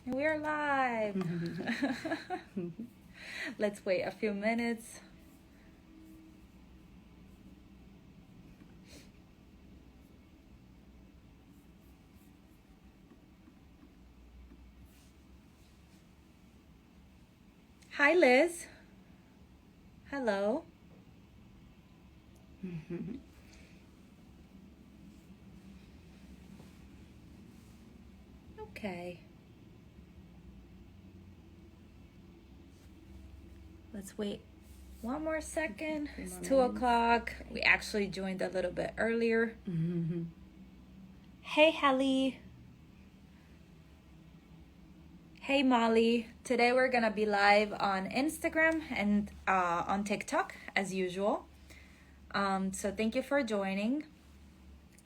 We're live. Let's wait a few minutes. Hi, Liz. Hello. Okay. Let's wait one more second. It's 2 o'clock. We actually joined a little bit earlier. Hey, Helly. Hey, Molly. Today we're going to be live on Instagram and on TikTok as usual. So thank you for joining.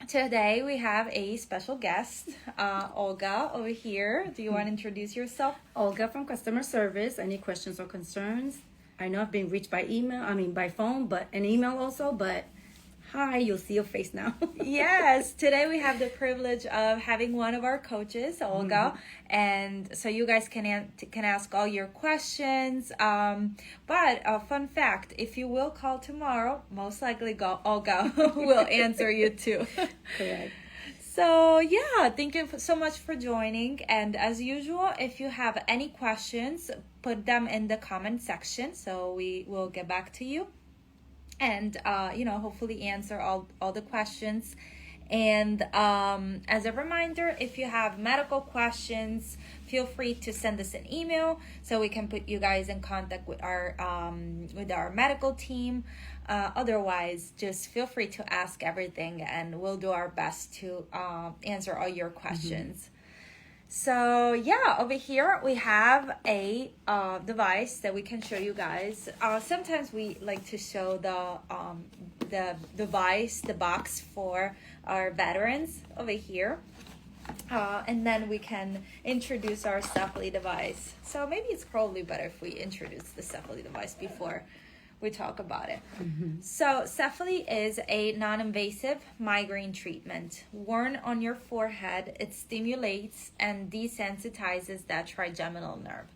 Today we have a special guest, Olga over here. Do you want to introduce yourself? Olga from customer service. Any questions or concerns? I know I've been reached by by phone, but an email also, but hi, you'll see your face now. Yes, today we have the privilege of having one of our coaches, Olga, and so you guys can ask all your questions. But a fun fact, if you will call tomorrow, most likely Olga will answer you too. Correct. So yeah, thank you so much for joining. And as usual, if you have any questions, put them in the comment section so we will get back to you. And hopefully answer all the questions. And as a reminder, if you have medical questions, feel free to send us an email so we can put you guys in contact with our medical team. Otherwise, just feel free to ask everything and we'll do our best to answer all your questions. So yeah, over here we have a device that we can show you guys. Sometimes we like to show the device, the box for our veterans over here. And then we can introduce our CEFALY device. So maybe it's probably better if we introduce the CEFALY device before we talk about it. So CEFALY is a non-invasive migraine treatment. Worn on your forehead, it stimulates and desensitizes that trigeminal nerve.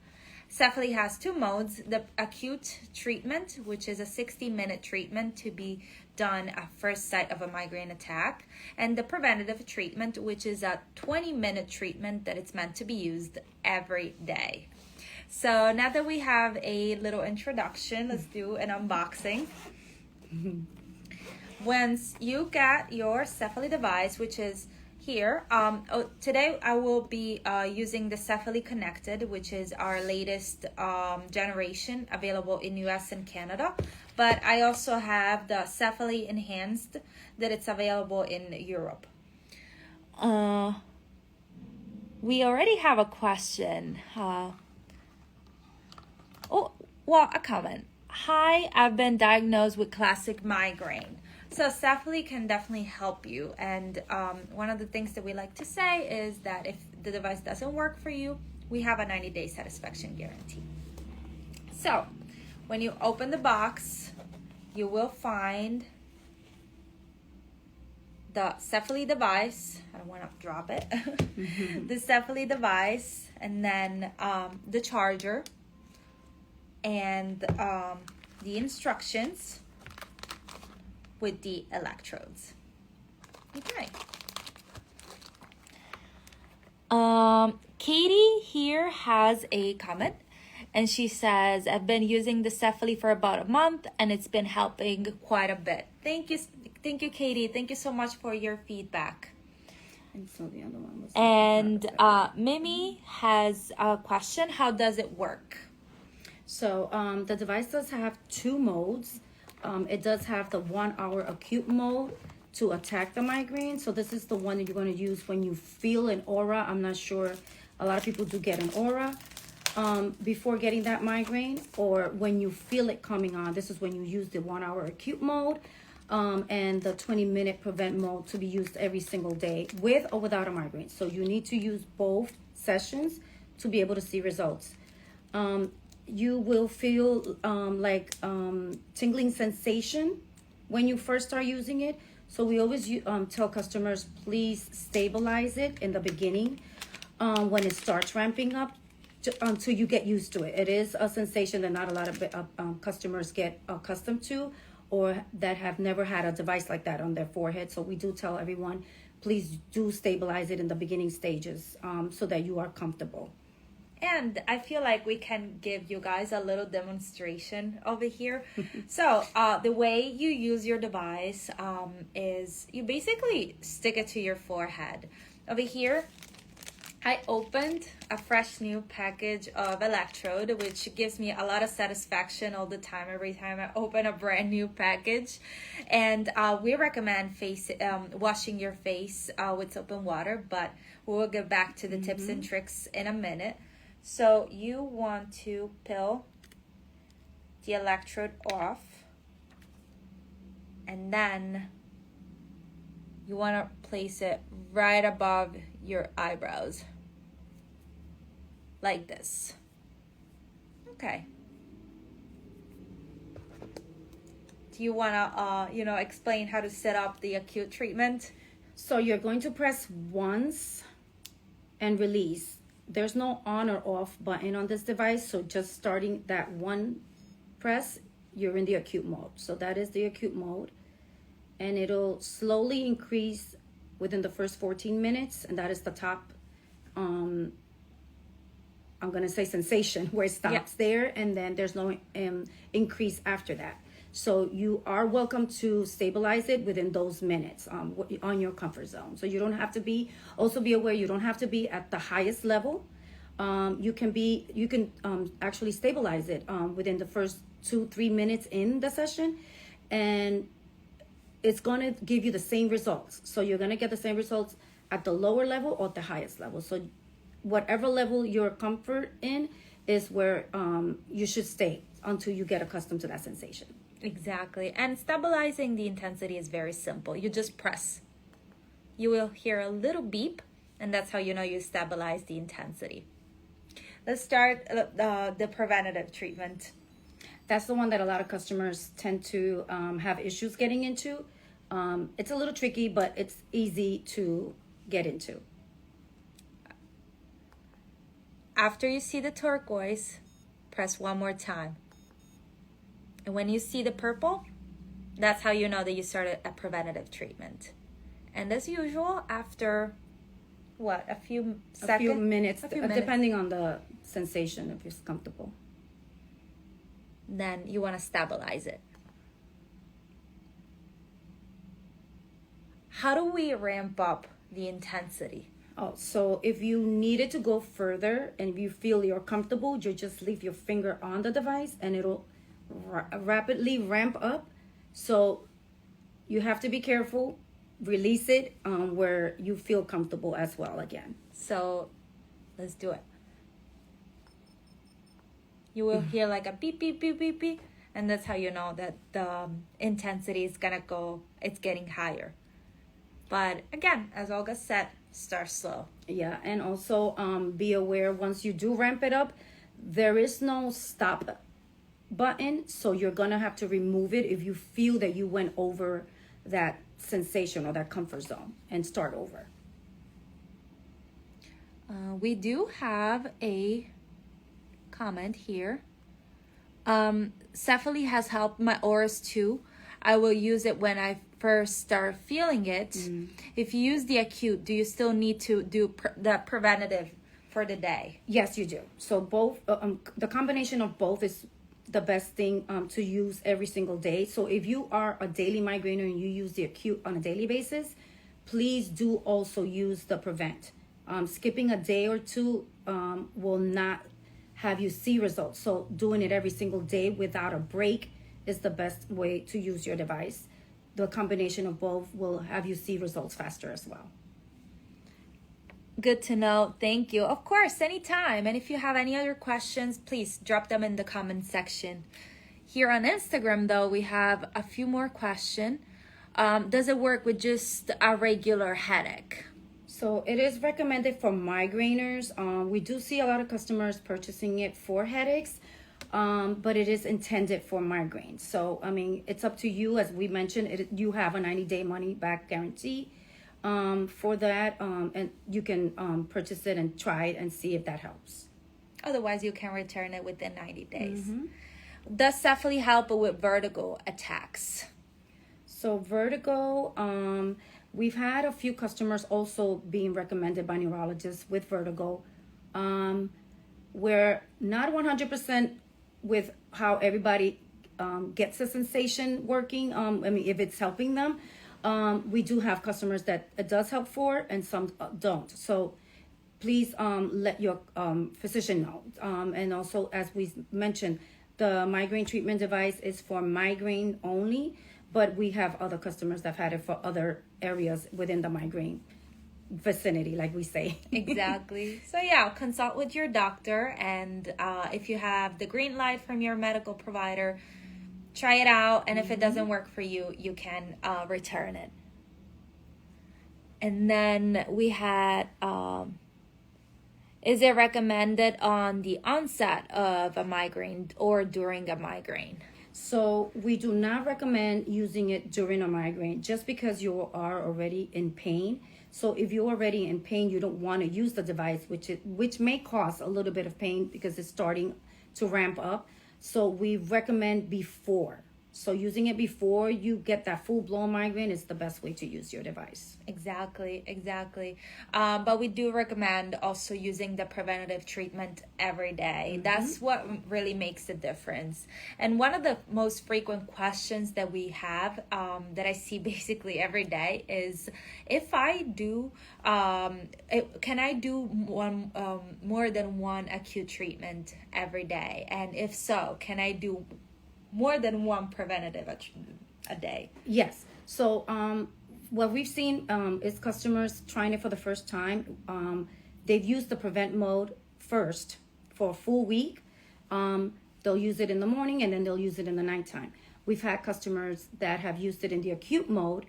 CEFALY has two modes: the acute treatment, which is a 60-minute treatment to be done at first sight of a migraine attack, and the preventative treatment, which is a 20-minute treatment that it's meant to be used every day. So now that we have a little introduction, let's do an unboxing. Once you get your CEFALY device, which is here, today I will be using the CEFALY Connected, which is our latest generation available in US and Canada. But I also have the CEFALY Enhanced that it's available in Europe. We already have a question. A comment. Hi, I've been diagnosed with classic migraine. So CEFALY can definitely help you. And one of the things that we like to say is that if the device doesn't work for you, we have a 90-day satisfaction guarantee. So when you open the box, you will find the CEFALY device. I don't want to drop it. The CEFALY device, and then the charger, and the instructions with the electrodes. Okay. Katie here has a comment, and she says, I've been using the CEFALY for about a month and it's been helping quite a bit. Thank you, Katie. Thank you so much for your feedback. And so the other one was. And Mimi has a question. How does it work? So the device does have two modes. It does have the 1 hour acute mode to attack the migraine. So this is the one that you're going to use when you feel an aura. I'm not sure. A lot of people do get an aura before getting that migraine, or when you feel it coming on. This is when you use the 1 hour acute mode and the 20-minute prevent mode to be used every single day with or without a migraine. So you need to use both sessions to be able to see results. You will feel tingling sensation when you first start using it. So we always tell customers, please stabilize it in the beginning. when it starts ramping up until you get used to it. It is a sensation that not a lot of customers get accustomed to, or that have never had a device like that on their forehead. So we do tell everyone, please do stabilize it in the beginning stages so that you are comfortable. And I feel like we can give you guys a little demonstration over here. So the way you use your device is you basically stick it to your forehead. Over here, I opened a fresh new package of Electrode, which gives me a lot of satisfaction all the time, every time I open a brand new package. And we recommend washing your face with soap and water, but we'll get back to the tips and tricks in a minute. So you want to peel the electrode off, and then you want to place it right above your eyebrows, like this. Okay. Do you want to, explain how to set up the acute treatment? So you're going to press once and release. There's no on or off button on this device, so just starting that one press, you're in the acute mode. So that is the acute mode, and it'll slowly increase within the first 14 minutes, and that is the top, I'm gonna say sensation, where it stops there, and then there's no increase after that. So you are welcome to stabilize it within those minutes on your comfort zone. So you don't have to be, also be aware, you don't have to be at the highest level. You can actually stabilize it within the first 2-3 minutes in the session, and it's gonna give you the same results. So you're gonna get the same results at the lower level or the highest level. So whatever level you're comfort in is where you should stay until you get accustomed to that sensation. Exactly. And stabilizing the intensity is very simple. You just press. You will hear a little beep, and that's how you know you stabilize the intensity. Let's start the preventative treatment. That's the one that a lot of customers tend to have issues getting into. It's a little tricky, but it's easy to get into. After you see the turquoise, press one more time. And when you see the purple, that's how you know that you started a preventative treatment. And as usual, after a few minutes, depending on the sensation, if it's comfortable. Then you want to stabilize it. How do we ramp up the intensity? Oh, so if you needed to go further and if you feel you're comfortable, you just leave your finger on the device and it'll rapidly ramp up. So you have to be careful, release it where you feel comfortable as well again. So let's do it. You will hear like a beep, beep, beep, beep, beep, and that's how you know that the intensity is gonna go, it's getting higher. But again, as Olga said, start slow. Yeah, and also be aware, once you do ramp it up, there is no stop button, so you're gonna have to remove it if you feel that you went over that sensation or that comfort zone, and start over. We do have a comment here. CEFALY has helped my auras too. I will use it when I first start feeling it. If you use the acute, do you still need to do the preventative for the day? Yes, you do. So both, the combination of both is the best thing to use every single day. So if you are a daily migrainer and you use the acute on a daily basis, please do also use the prevent. Skipping a day or two will not have you see results. So doing it every single day without a break is the best way to use your device. The combination of both will have you see results faster as well. Good to know. Thank you. Of course, anytime. And if you have any other questions, please drop them in the comment section. Here on Instagram, though, we have a few more questions. Does it work with just a regular headache? So it is recommended for migraineurs. We do see a lot of customers purchasing it for headaches, but it is intended for migraines. So, I mean, it's up to you. As we mentioned, you have a 90-day money-back guarantee. for that, and you can purchase it and try it and see if that helps. Otherwise, you can return it within 90 days. Does CEFALY help with vertigo attacks? So vertigo, we've had a few customers also being recommended by neurologists with vertigo. We're not 100% with how everybody gets the sensation working. I mean, if it's helping them. We do have customers that it does help for, and some don't. So please let your physician know. And also, as we mentioned, the migraine treatment device is for migraine only, but we have other customers that have had it for other areas within the migraine vicinity, like we say. Exactly. So yeah, consult with your doctor, and if you have the green light from your medical provider, try it out, and if it doesn't work for you, you can return it. And then we had, is it recommended on the onset of a migraine or during a migraine? So we do not recommend using it during a migraine just because you are already in pain. So if you're already in pain, you don't want to use the device, which may cause a little bit of pain because it's starting to ramp up. So we recommend before. So using it before you get that full-blown migraine is the best way to use your device. Exactly. But we do recommend also using the preventative treatment every day. That's what really makes the difference. And one of the most frequent questions that we have, that I see basically every day, is if I do, can I do more than one acute treatment every day? And if so, can I do more than one preventative a day? Yes. So what we've seen is customers trying it for the first time. They've used the prevent mode first for a full week. They'll use it in the morning and then they'll use it in the nighttime. We've had customers that have used it in the acute mode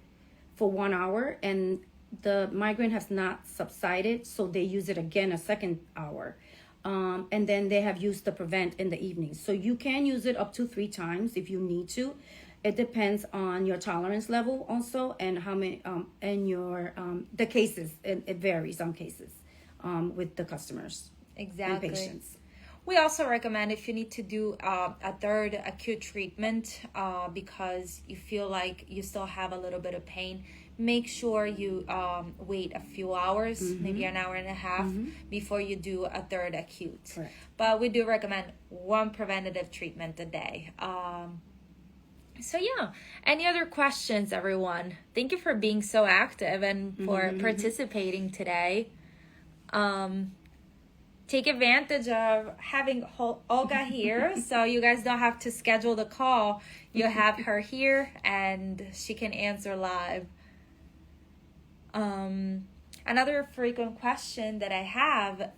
for 1 hour and the migraine has not subsided, so they use it again a second hour. And then they have used the prevent in the evening. So you can use it up to 3 times if you need to. It depends on your tolerance level also, and how many, and your, the cases, it varies on cases with the customers. Exactly. And patients. We also recommend if you need to do a third acute treatment because you feel like you still have a little bit of pain, make sure you wait a few hours, maybe an hour and a half before you do a third acute. Correct. But we do recommend one preventative treatment a day. So yeah, any other questions, everyone? Thank you for being so active and for participating today. Take advantage of having Olga here, so you guys don't have to schedule the call. You have her here and she can answer live. Another frequent question that I have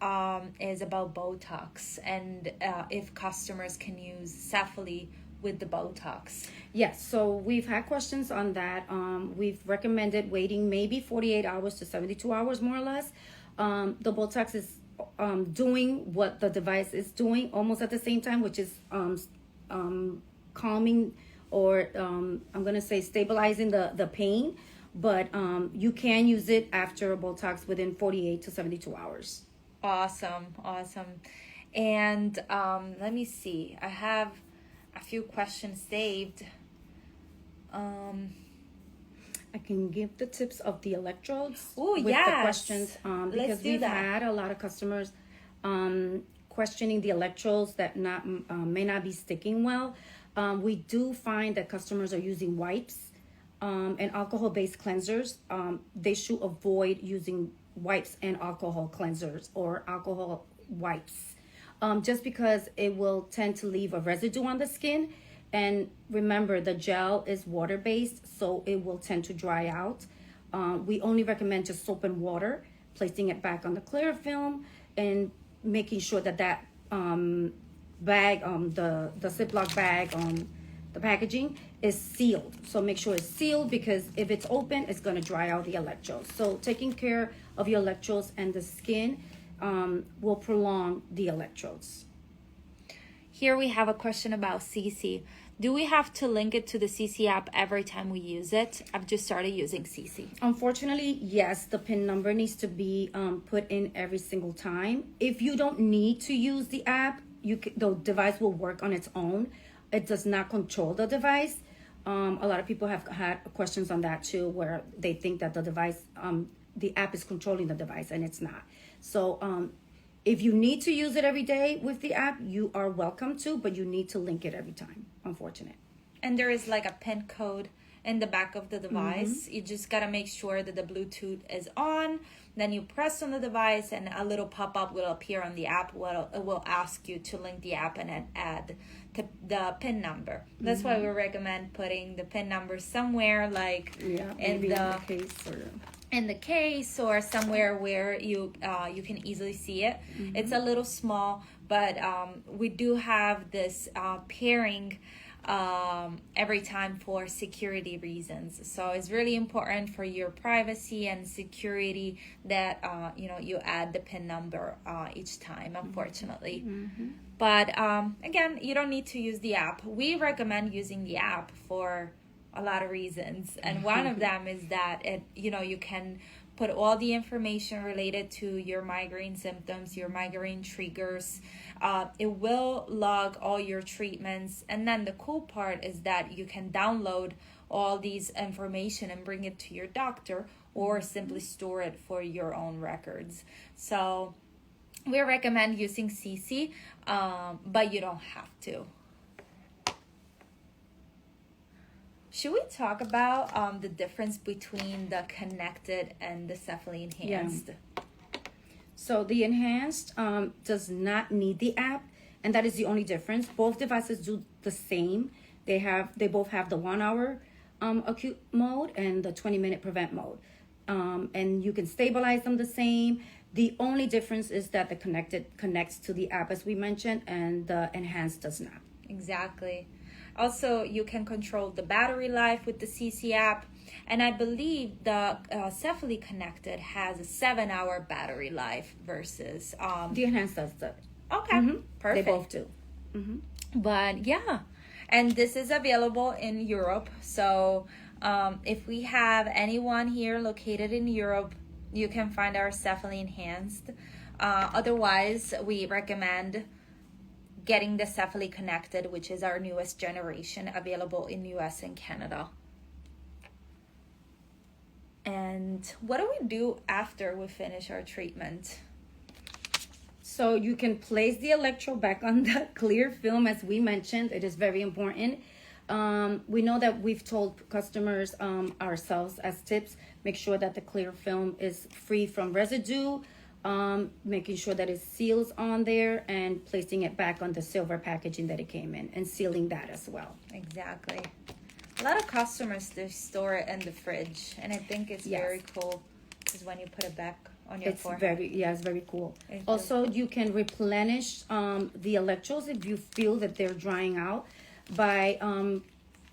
is about Botox and if customers can use CEFALY with the Botox. Yes, so we've had questions on that. We've recommended waiting maybe 48 hours to 72 hours more or less. The Botox is doing what the device is doing almost at the same time, which is calming or I'm going to say stabilizing the pain. But you can use it after Botox within 48 to 72 hours. Awesome. And let me see. I have a few questions saved. I can give the tips of the electrodes with the questions because we've that. had a lot of customers questioning the electrodes that may not be sticking well. We do find that customers are using wipes and alcohol-based cleansers. They should avoid using wipes and alcohol cleansers or alcohol wipes just because it will tend to leave a residue on the skin. And remember, the gel is water-based, so it will tend to dry out. We only recommend just soap and water, placing it back on the clear film and making sure that bag, the Ziploc bag, the packaging is sealed. So make sure it's sealed because if it's open, it's going to dry out the electrodes. So taking care of your electrodes and the skin will prolong the electrodes. Here we have a question about CeCe. Do we have to link it to the CeCe app every time we use it? I've just started using CeCe. Unfortunately, yes, the PIN number needs to be put in every single time. If you don't need to use the app, the device will work on its own. It does not control the device. A lot of people have had questions on that too, where they think that the device, the app is controlling the device, and it's not. So if you need to use it every day with the app, you are welcome to, but you need to link it every time, unfortunate. And there is like a PIN code in the back of the device. You just gotta make sure that the Bluetooth is on. Then you press on the device and a little pop-up will appear on the app. It will ask you to link the app and then add the PIN number. That's why we recommend putting the PIN number somewhere, like in the case or in the case or somewhere where you can easily see it. It's a little small, but we do have this pairing every time for security reasons. So it's really important for your privacy and security that you add the PIN number each time, unfortunately. But again, you don't need to use the app. We recommend using the app for a lot of reasons, and one of them is that you can put all the information related to your migraine symptoms, your migraine triggers. It will log all your treatments, and then the cool part is that you can download all these information and bring it to your doctor, or simply store it for your own records. So we recommend using CeCe, but you don't have to. Should we talk about the difference between the connected and the CEFALY Enhanced? Yeah. So the Enhanced does not need the app, and that is the only difference. Both devices do the same. They both have the 1 hour acute mode and the 20-minute prevent mode. And you can stabilize them the same. The only difference is that the connected connects to the app, as we mentioned, and the Enhanced does not. Exactly. Also, you can control the battery life with the CeCe app. And I believe the CEFALY Connected has a 7-hour battery life versus... the Enhanced does that. Okay, perfect. They both do. But yeah, and this is available in Europe. So if we have anyone here located in Europe, you can find our CEFALY Enhanced. Otherwise, we recommend getting the CEFALY Connected, which is our newest generation, available in US and Canada. And what do we do after we finish our treatment? So you can place the electrode back on the clear film, as we mentioned. It is very important. We know that we've told customers ourselves as tips, make sure that the clear film is free from residue, making sure that it seals on there, and placing it back on the silver packaging that it came in, and sealing that as well. Exactly. A lot of customers, they store it in the fridge, and I think it's very cool because when you put it back on your forehead. It's very cool. Also, you can replenish the electrodes if you feel that they're drying out by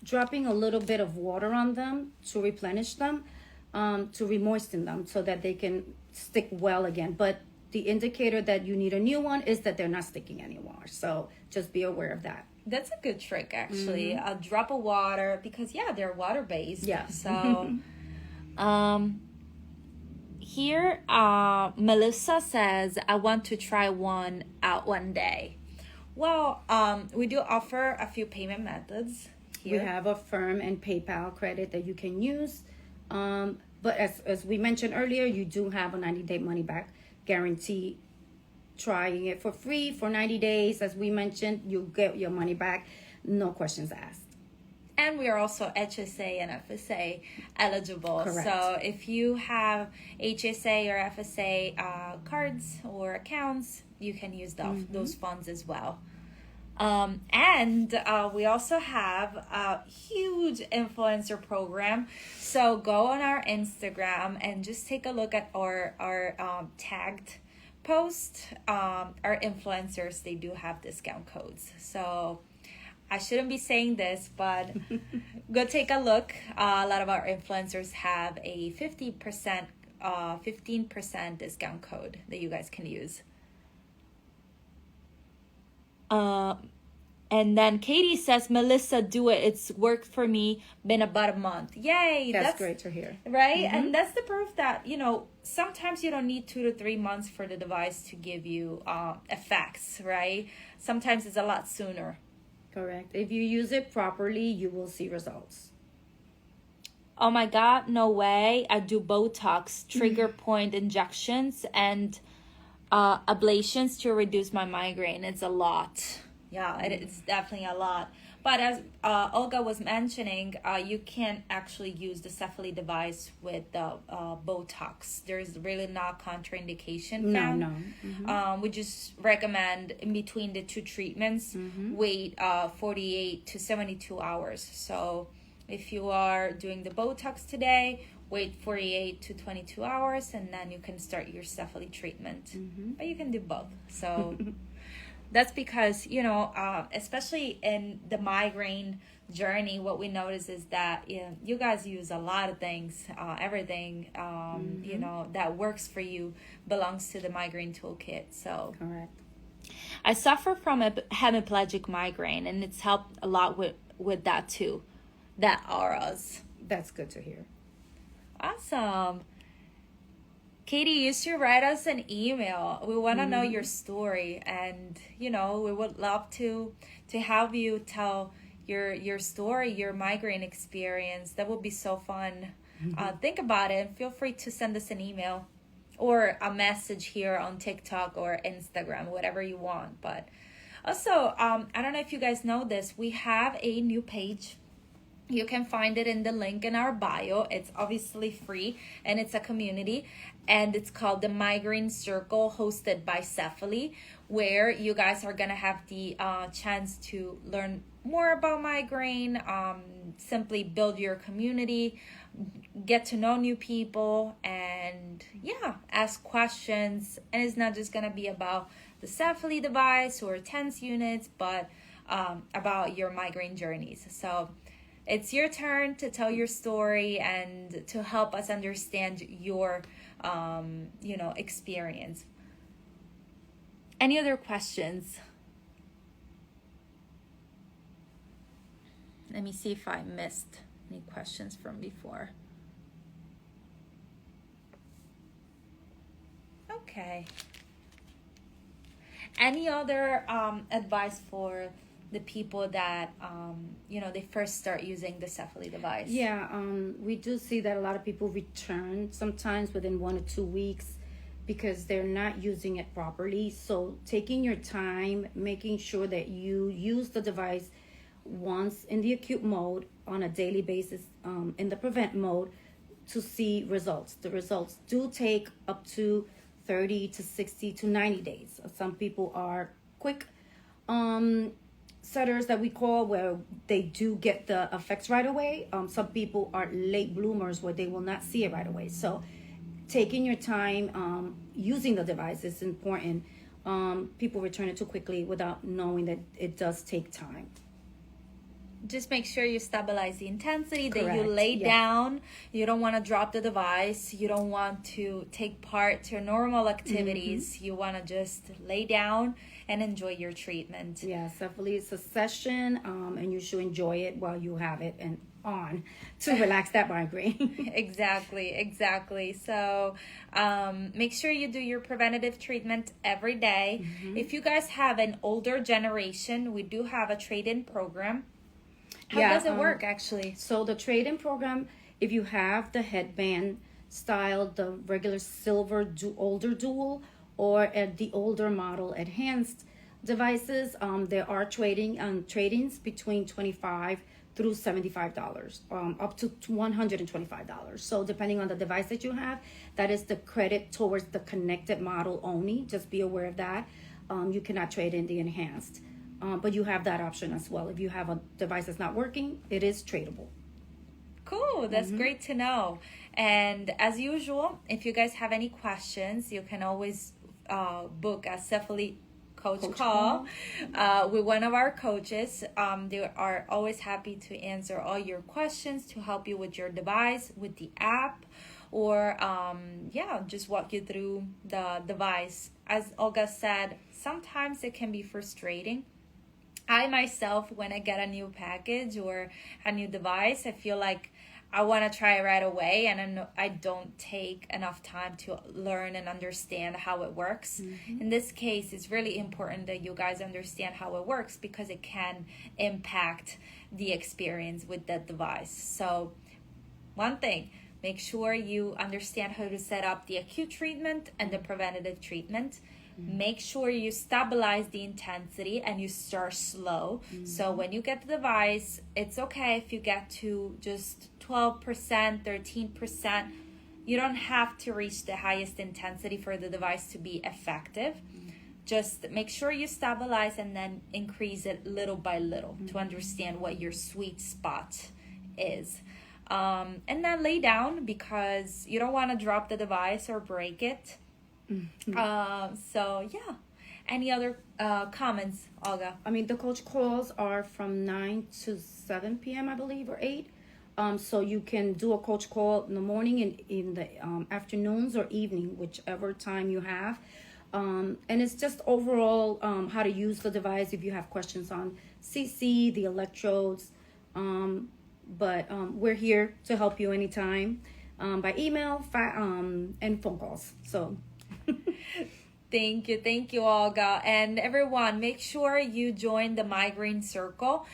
dropping a little bit of water on them to replenish them, to remoisten them so that they can stick well again. But the indicator that you need a new one is that they're not sticking anymore. So just be aware of that. That's a good trick, actually. A drop of water, because they're water-based. Yeah. So here Melissa says, I want to try one out one day. Well, we do offer a few payment methods here. We have a Firm and PayPal credit that you can use. But as we mentioned earlier, you do have a 90-day money-back guarantee. Trying it for free for 90 days, as we mentioned, you'll get your money back, no questions asked. And we are also HSA and FSA eligible. Correct. So if you have HSA or FSA cards or accounts, you can use those funds as well. And we also have a huge influencer program. So go on our Instagram and just take a look at our tagged post. Our influencers, they do have discount codes. So I shouldn't be saying this, but go take a look. A lot of our influencers have a 15% discount code that you guys can use. And then Katie says, Melissa, do it. It's worked for me. Been about a month. Yay. That's great to hear. Right? And that's the proof that, sometimes you don't need 2 to 3 months for the device to give you effects, right? Sometimes it's a lot sooner. Correct. If you use it properly, you will see results. Oh my God, no way. I do Botox, trigger point injections, and ablations to reduce my migraine. It's a lot. Yeah, it's definitely a lot. But as Olga was mentioning, you can't actually use the CEFALY device with the Botox. There's really not contraindication found. No. We just recommend in between the 2 treatments, wait 48 to 72 hours. So if you are doing the Botox today, wait 48 to 22 hours, and then you can start your CEFALY treatment. But you can do both. So that's because, especially in the migraine journey, what we notice is that you guys use a lot of things. Everything, that works for you belongs to the migraine toolkit. So correct. I suffer from a hemiplegic migraine, and it's helped a lot with that too. That auras. That's good to hear. Awesome. Katie, you should write us an email. We want to know your story, and we would love to have you tell your story, your migraine experience. That would be so fun. Think about it, and feel free to send us an email or a message here on TikTok or Instagram, whatever you want. But also, I don't know if you guys know this, we have a new page. You can find it in the link in our bio. It's obviously free, and it's a community, and it's called the Migraine Circle, hosted by CEFALY, where you guys are gonna have the chance to learn more about migraine, simply build your community, get to know new people, and ask questions. And it's not just gonna be about the CEFALY device or TENS units, but about your migraine journeys. So it's your turn to tell your story and to help us understand your, experience. Any other questions? Let me see if I missed any questions from before. Okay. Any other advice for the people that they first start using the CEFALY device? We do see that a lot of people return sometimes within 1 or 2 weeks because they're not using it properly. So taking your time, making sure that you use the device once in the acute mode on a daily basis, in the prevent mode, to see results. The results do take up to 30 to 60 to 90 days. Some people are quick setters that we call, where they do get the effects right away. Some people are late bloomers where they will not see it right away. So taking your time using the device is important. People return it too quickly without knowing that it does take time. Just make sure you stabilize the intensity, that Correct. you lay down. You don't want to drop the device. You don't want to take part to normal activities. You want to just lay down and enjoy your treatment. Yeah, CEFALY is a session, and you should enjoy it while you have it and on to relax that migraine. Exactly. So make sure you do your preventative treatment every day. If you guys have an older generation, we do have a trade-in program. How does it work, actually? So the trade-in program, if you have the headband style, the regular silver older dual, or the older model enhanced devices, there are trade-ins between $25 through $75, up to $125. So depending on the device that you have, that is the credit towards the connected model only. Just be aware of that. You cannot trade in the enhanced. But you have that option as well. If you have a device that's not working, it is tradable. Cool. That's great to know. And as usual, if you guys have any questions, you can always book a CEFALY coach call with one of our coaches. They are always happy to answer all your questions, to help you with your device, with the app, or just walk you through the device. As Olga said, sometimes it can be frustrating. I myself, when I get a new package or a new device, I feel like I want to try it right away, and I don't take enough time to learn and understand how it works. In this case, it's really important that you guys understand how it works because it can impact the experience with that device. So one thing, make sure you understand how to set up the acute treatment and the preventative treatment. Make sure you stabilize the intensity and you start slow. So when you get the device, it's okay if you get to just 12%, 13%. You don't have to reach the highest intensity for the device to be effective. Just make sure you stabilize and then increase it little by little to understand what your sweet spot is. And then lay down because you don't want to drop the device or break it. So yeah, any other comments, Olga? I mean, the coach calls are from 9 to 7 p.m. I believe, or 8. So you can do a coach call in the morning and in the afternoons or evening, whichever time you have. And it's just overall how to use the device if you have questions on CeCe, the electrodes. But we're here to help you anytime by email and phone calls. So Thank you, Olga. And everyone, make sure you join the Migraine Circle.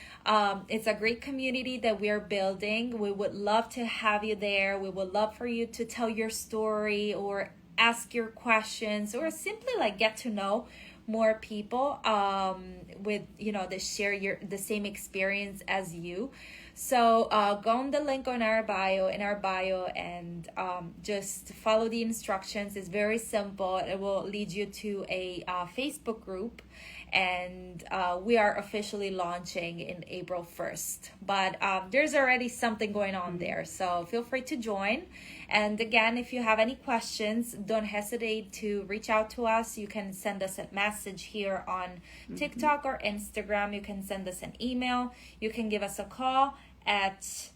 It's a great community that we are building. We would love to have you there. We would love for you to tell your story or ask your questions or simply like get to know more people with that share the same experience as you. So go on the link in our bio, and just follow the instructions. It's very simple. It will lead you to a Facebook group, and we are officially launching in April 1st. But there's already something going on there, so feel free to join. And again, if you have any questions, don't hesitate to reach out to us. You can send us a message here on TikTok or Instagram. You can send us an email. You can give us a call at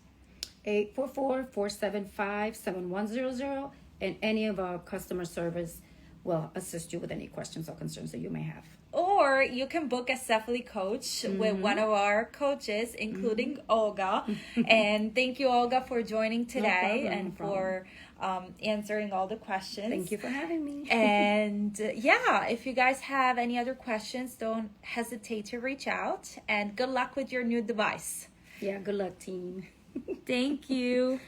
844-475-7100, and any of our customer service will assist you with any questions or concerns that you may have. Or you can book a CEFALY coach with one of our coaches, including Olga. And thank you, Olga, for joining today and for answering all the questions. Thank you for having me. And yeah, if you guys have any other questions, don't hesitate to reach out. And good luck with your new device. Yeah, good luck, team. Thank you.